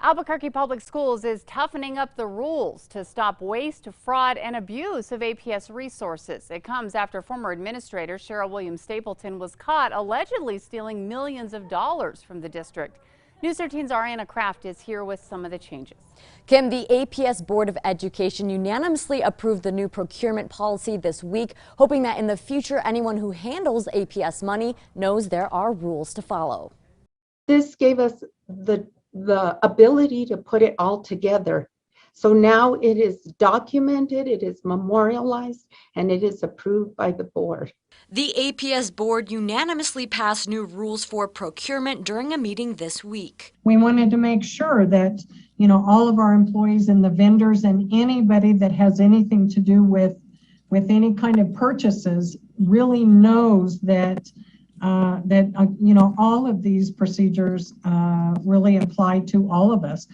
Albuquerque Public Schools is toughening up the rules to stop waste, fraud, and abuse of APS resources. It comes after former administrator Cheryl Williams Stapleton was caught allegedly stealing millions of dollars from the district. News 13's Ariana Kraft is here with some of the changes. Kim, the APS Board of Education unanimously approved the new procurement policy this week, hoping that in the future anyone who handles APS money knows there are rules to follow. This gave us the ability to put it all together. So now it is documented, it is memorialized, and it is approved by the board. The APS board unanimously passed new rules for procurement during a meeting this week. We wanted to make sure that, all of our employees and the vendors and anybody that has anything to do with any kind of purchases really knows that all of these procedures really apply to all of us.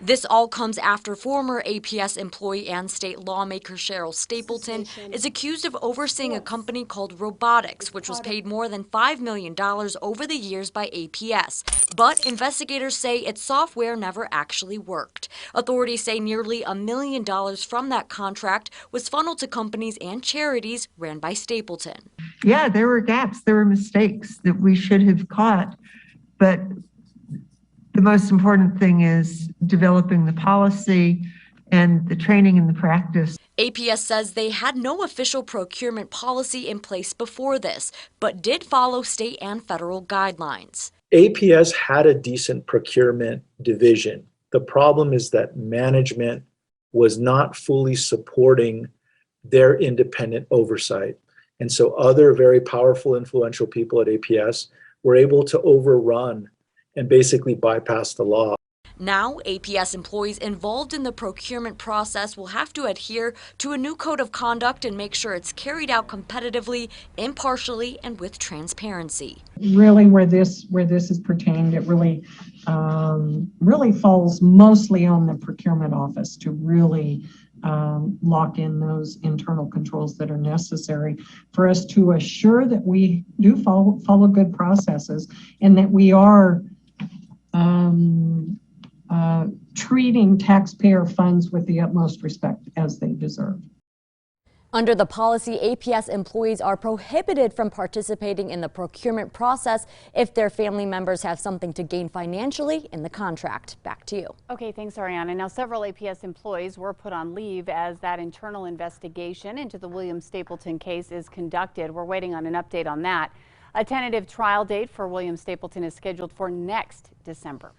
This all comes after former APS employee and state lawmaker Cheryl Stapleton is accused of overseeing a company called Robotics, which was paid more than $5 million over the years by APS. But investigators say its software never actually worked. Authorities say nearly $1 million from that contract was funneled to companies and charities ran by Stapleton. Yeah, there were gaps, there were mistakes that we should have caught, but the most important thing is developing the policy and the training and the practice. APS says they had no official procurement policy in place before this, but did follow state and federal guidelines. APS had a decent procurement division. The problem is that management was not fully supporting their independent oversight. And so other very powerful, influential people at APS were able to overrun and basically bypass the law. Now, APS employees involved in the procurement process will have to adhere to a new code of conduct and make sure it's carried out competitively, impartially, and with transparency. Really, where this is pertained, it really falls mostly on the procurement office to really lock in those internal controls that are necessary for us to assure that we do follow good processes and that we are treating taxpayer funds with the utmost respect as they deserve. Under the policy, APS employees are prohibited from participating in the procurement process if their family members have something to gain financially in the contract. Back to you. Okay, thanks, Ariana. Now, several APS employees were put on leave as that internal investigation into the Williams Stapleton case is conducted. We're waiting on an update on that. A tentative trial date for Williams Stapleton is scheduled for next December.